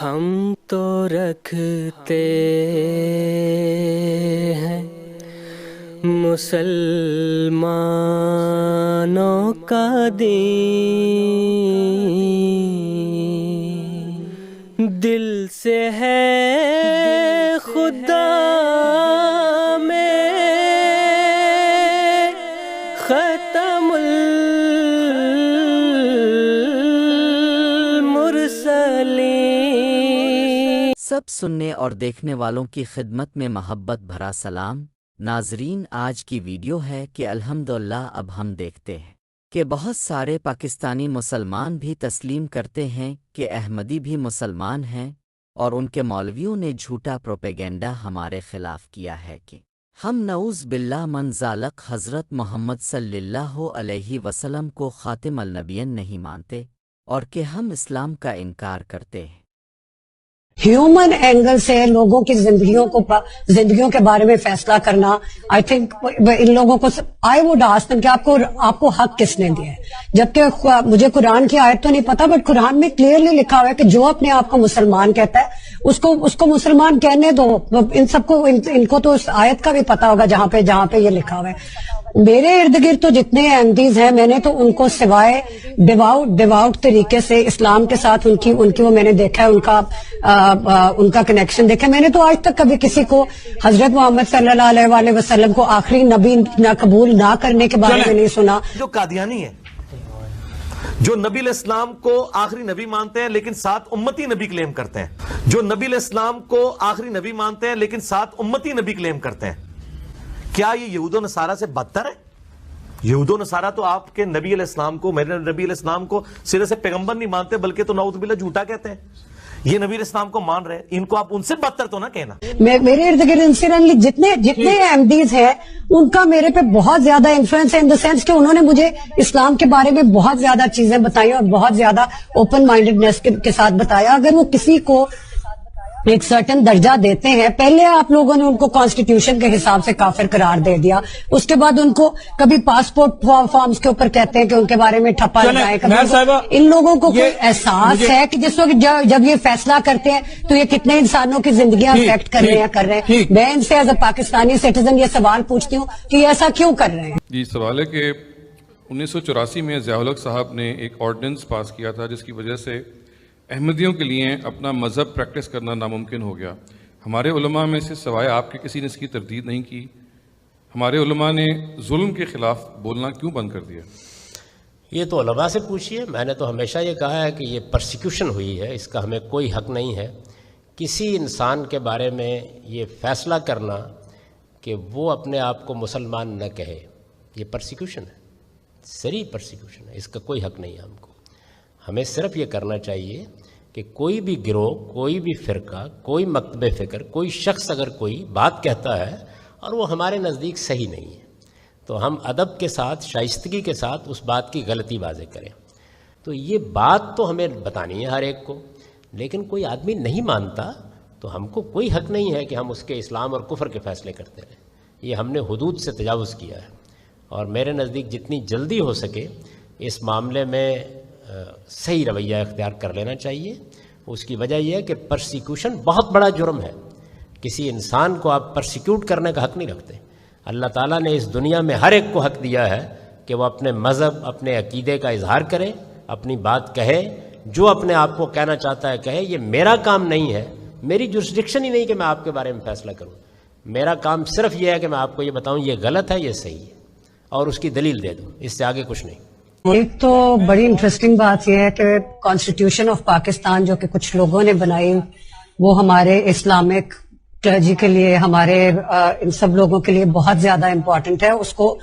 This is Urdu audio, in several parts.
ہم تو رکھتے ہیں مسلمانوں کا دین، دل سے ہے خدا میں ختم المرسلین۔ سب سننے اور دیکھنے والوں کی خدمت میں محبت بھرا سلام۔ ناظرین، آج کی ویڈیو ہے کہ الحمدللہ اب ہم دیکھتے ہیں کہ بہت سارے پاکستانی مسلمان بھی تسلیم کرتے ہیں کہ احمدی بھی مسلمان ہیں، اور ان کے مولویوں نے جھوٹا پروپیگنڈا ہمارے خلاف کیا ہے کہ ہم نعوذ باللہ من ذالک حضرت محمد صلی اللہ علیہ وسلم کو خاتم النبیین نہیں مانتے، اور کہ ہم اسلام کا انکار کرتے ہیں۔ ہیومن اینگل سے لوگوں کی زندگیوں کے بارے میں فیصلہ کرنا، آئی تھنک ان لوگوں کو آئی ووڈ آسک کہ آپ کو حق کس نے دیا ہے؟ جبکہ مجھے قرآن کی آیت تو نہیں پتا، بٹ قرآن میں کلیئرلی لکھا ہوا ہے کہ جو اپنے آپ کو مسلمان کہتا ہے اس کو مسلمان کہنے دو۔ ان سب کو ان کو تو اس آیت کا بھی پتا ہوگا جہاں پہ یہ لکھا ہوا ہے۔ میرے ارد گرد تو جتنے احمدیز ہیں، میں نے تو ان کو سوائے ڈیواؤٹ طریقے سے اسلام کے ساتھ ان کی وہ میں نے دیکھا ہے، ان کا کنیکشن دیکھا۔ میں نے تو آج تک کبھی کسی کو حضرت محمد صلی اللہ علیہ وسلم کو آخری نبی نہ قبول نہ کرنے کے بارے میں نہیں سنا۔ جو قادیانی ہے، جو نبی علیہ السلام کو آخری نبی مانتے ہیں لیکن ساتھ امتی نبی کلیم کرتے ہیں، جو نبی علیہ السلام کو آخری نبی مانتے ہیں لیکن ساتھ امتی نبی کلیم کرتے ہیں، کیا یہ یہود و نصارہ سے بدتر ہے؟ یہود و نصارہ تو آپ کے نبی علیہ السلام کو، میرے نبی علیہ السلام کو سرے سے پیغمبر نہیں مانتے، بلکہ تو نعوذ باللہ جھوٹا کہتے ہیں۔ یہ نبی علیہ السلام کو مان رہے ہیں، ان کو آپ ان سے بدتر تو نہ کہنا۔ میرے ارد گرد انسیڈنٹلی جتنے احمدیز ہیں ان کا میرے پہ بہت زیادہ انفلوئنس ہے، ان دا سینس کہ انہوں نے مجھے اسلام کے بارے میں بہت زیادہ چیزیں بتائی اور بہت زیادہ اوپن مائنڈڈنیس کے ساتھ بتایا۔ اگر وہ کسی کو ایک سرٹن درجہ دیتے ہیں، پہلے آپ لوگوں نے ان کو کانسٹیٹیوشن کے حساب سے کافر قرار دے دیا، اس کے بعد ان کو کبھی پاسپورٹ فارمز کے اوپر کہتے ہیں کہ ان کے بارے میں ٹھپا لگائے۔ ان لوگوں کو کوئی احساس ہے کہ جس وقت جب یہ فیصلہ کرتے ہیں تو یہ کتنے انسانوں کی زندگیاں افیکٹ کر رہے ہیں۔ میں ان سے ایز اے پاکستانی سٹیزن یہ سوال پوچھتی ہوں کہ یہ ایسا کیوں کر رہے ہیں؟ جی، سوال ہے کہ 1984 میں ضیاء الحق صاحب نے ایک آرڈیننس پاس کیا تھا جس کی وجہ سے احمدیوں کے لیے اپنا مذہب پریکٹس کرنا ناممکن ہو گیا۔ ہمارے علماء میں سے سوائے آپ کے کسی نے اس کی تردید نہیں کی۔ ہمارے علماء نے ظلم کے خلاف بولنا کیوں بند کر دیا؟ یہ تو علماء سے پوچھیے۔ میں نے تو ہمیشہ یہ کہا ہے کہ یہ پرسیکیوشن ہوئی ہے، اس کا ہمیں کوئی حق نہیں ہے کسی انسان کے بارے میں یہ فیصلہ کرنا کہ وہ اپنے آپ کو مسلمان نہ کہے۔ یہ پرسیکیوشن ہے، صریح پرسیکیوشن ہے، اس کا کوئی حق نہیں ہے ہم کو۔ ہمیں صرف یہ کرنا چاہیے کہ کوئی بھی گروہ، کوئی بھی فرقہ، کوئی مکتب فکر، کوئی شخص اگر کوئی بات کہتا ہے اور وہ ہمارے نزدیک صحیح نہیں ہے تو ہم ادب کے ساتھ، شائستگی کے ساتھ اس بات کی غلطی واضح کریں۔ تو یہ بات تو ہمیں بتانی ہے ہر ایک کو، لیکن کوئی آدمی نہیں مانتا تو ہم کو کوئی حق نہیں ہے کہ ہم اس کے اسلام اور کفر کے فیصلے کرتے رہیں۔ یہ ہم نے حدود سے تجاوز کیا ہے، اور میرے نزدیک جتنی جلدی ہو سکے اس معاملے میں صحیح رویہ اختیار کر لینا چاہیے۔ اس کی وجہ یہ ہے کہ پرسیکیوشن بہت بڑا جرم ہے۔ کسی انسان کو آپ پرسیکیوٹ کرنے کا حق نہیں رکھتے۔ اللہ تعالیٰ نے اس دنیا میں ہر ایک کو حق دیا ہے کہ وہ اپنے مذہب، اپنے عقیدے کا اظہار کرے، اپنی بات کہے، جو اپنے آپ کو کہنا چاہتا ہے کہے۔ یہ میرا کام نہیں ہے، میری جورسڈکشن ہی نہیں کہ میں آپ کے بارے میں فیصلہ کروں۔ میرا کام صرف یہ ہے کہ میں آپ کو یہ بتاؤں یہ غلط ہے، یہ صحیح ہے، اور اس کی دلیل دے دوں، اس سے آگے کچھ نہیں۔ ایک تو بڑی انٹرسٹنگ بات یہ ہے کہ کانسٹیٹیوشن آف پاکستان جو کہ کچھ لوگوں نے بنائی، وہ ہمارے اسلامک کلرجی کے لیے، ہمارے ان سب لوگوں کے لیے بہت زیادہ امپورٹنٹ ہے۔ اس کو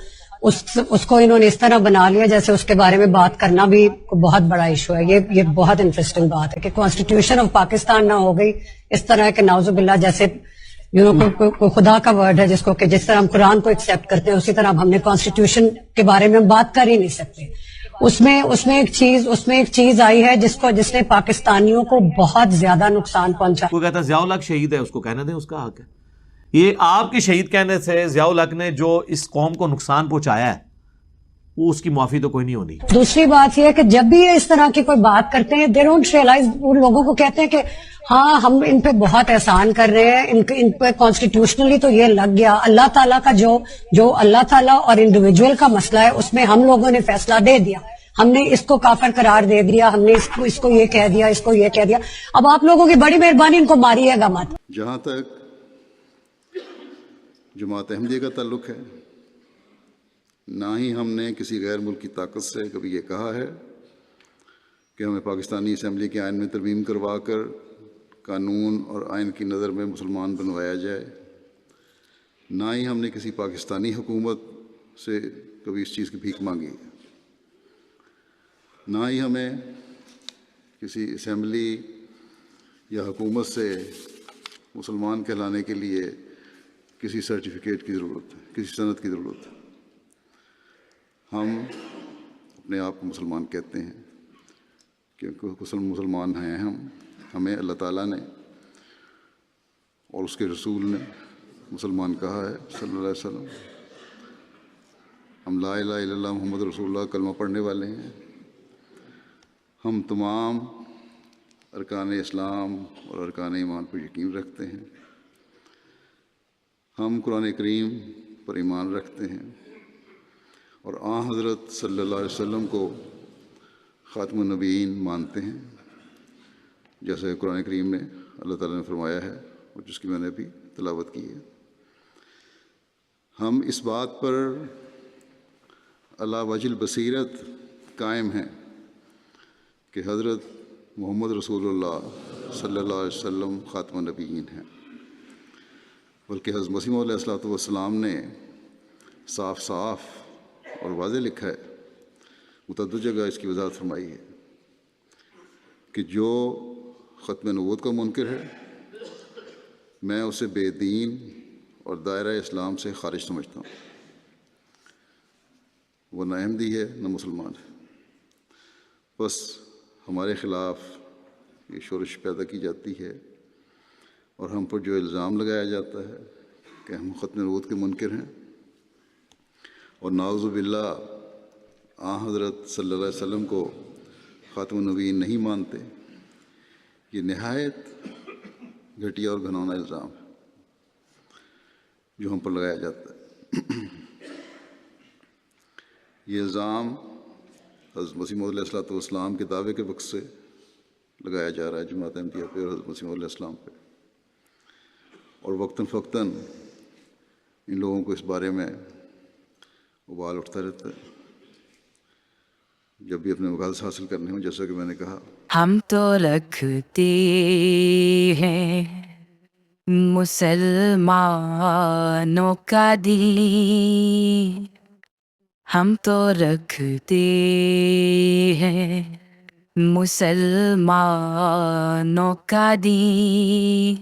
انہوں نے اس طرح بنا لیا جیسے اس کے بارے میں بات کرنا بھی بہت بڑا ایشو ہے۔ یہ بہت انٹرسٹنگ بات ہے کہ کانسٹیٹیوشن آف پاکستان نہ ہو گئی اس طرح کہ نعوذ باللہ جیسے کوئی خدا کا ورڈ ہے جس طرح ہم قرآن کو ایکسیپٹ کرتے ہیں، اسی طرح ہم نے کانسٹیٹیوشن کے بارے میں بات کر ہی نہیں سکتے۔ اس میں ایک چیز آئی ہے جس نے پاکستانیوں کو بہت زیادہ نقصان پہنچا۔ کوئی کہتا ہے ضیاء الحق شہید ہے، اس کو کہنے دیں، اس کا حق ہے۔ یہ آپ کے شہید کہنے سے ضیاء الحق نے جو اس قوم کو نقصان پہنچایا ہے وہ اس کی معافی تو کوئی نہیں ہونی۔ دوسری بات یہ ہے کہ جب بھی یہ اس طرح کی کوئی بات کرتے ہیں، دے ڈونٹ ریئلائز، ان لوگوں کو کہتے ہیں کہ ہاں ہم ان پہ بہت احسان کر رہے ہیں، ان پہ کانسٹیٹیوشنلی تو یہ لگ گیا. اللہ تعالیٰ کا جو اللہ تعالیٰ اور انڈیویجول کا مسئلہ ہے اس میں ہم لوگوں نے فیصلہ دے دیا. ہم نے اس کو کافر قرار دے دیا، ہم نے اس کو یہ کہہ دیا، اس کو یہ کہہ دیا. اب آپ لوگوں کی بڑی مہربانی ان کو ماریے گا مت. جہاں تک جماعت احمدیہ کا تعلق ہے، نہ ہی ہم نے کسی غیر ملکی طاقت سے کبھی یہ کہا ہے کہ ہمیں پاکستانی اسمبلی کے آئین میں ترمیم کروا کر قانون اور آئین کی نظر میں مسلمان بنوایا جائے. نہ ہی ہم نے کسی پاکستانی حکومت سے کبھی اس چیز کی بھیک مانگی. نہ ہی ہمیں کسی اسمبلی یا حکومت سے مسلمان کہلانے کے لیے کسی سرٹیفکیٹ کی ضرورت ہے، کسی سند کی ضرورت ہے. ہم اپنے آپ کو مسلمان کہتے ہیں کیونکہ مسلمان ہیں. ہمیں اللہ تعالیٰ نے اور اس کے رسول نے مسلمان کہا ہے صلی اللہ علیہ وسلم. ہم لا الہ الا اللہ محمد رسول اللہ کلمہ پڑھنے والے ہیں. ہم تمام ارکان اسلام اور ارکان ایمان پر یقین رکھتے ہیں. ہم قرآن کریم پر ایمان رکھتے ہیں اور آن حضرت صلی اللہ علیہ وسلم کو خاتم النبیین مانتے ہیں، جیسے قرآن کریم میں اللہ تعالیٰ نے فرمایا ہے اور جس کی میں نے ابھی تلاوت کی ہے. ہم اس بات پر علی وجہ البصیرت قائم ہیں کہ حضرت محمد رسول اللہ صلی اللہ علیہ وسلم خاتم النبیین ہیں، بلکہ حضرت مسیح علیہ السلام نے صاف صاف اور واضح لکھا ہے، متعدد جگہ اس کی وضاحت فرمائی ہے کہ جو ختم نبوت کا منکر ہے میں اسے بے دین اور دائرہ اسلام سے خارج سمجھتا ہوں. وہ نہ احمدی ہے نہ مسلمان ہے. بس ہمارے خلاف یہ شورش پیدا کی جاتی ہے اور ہم پر جو الزام لگایا جاتا ہے کہ ہم ختم نبوت کے منکر ہیں اور نعوذ باللہ آن حضرت صلی اللہ علیہ وسلم کو خاتم النبیین نہیں مانتے، یہ نہایت گھٹیا اور گھنونا الزام ہے جو ہم پر لگایا جاتا ہے. یہ الزام حضرت مسیح علیہ السلام کے دعوے کے وقت سے لگایا جا رہا ہے جماعت احمدیہ پہ اور حضرت مسیح علیہ السلام پہ، اور وقتاً فوقتاً ان لوگوں کو اس بارے میں ابال اٹھتا رہتا ہے جب بھی اپنے مقاصد حاصل کرنے ہوں. جیسا کہ میں نے کہا، ہم تو رکھتے ہیں مسلمانوں کا دل، ہم تو رکھتے ہیں مسلمانوں کا دل.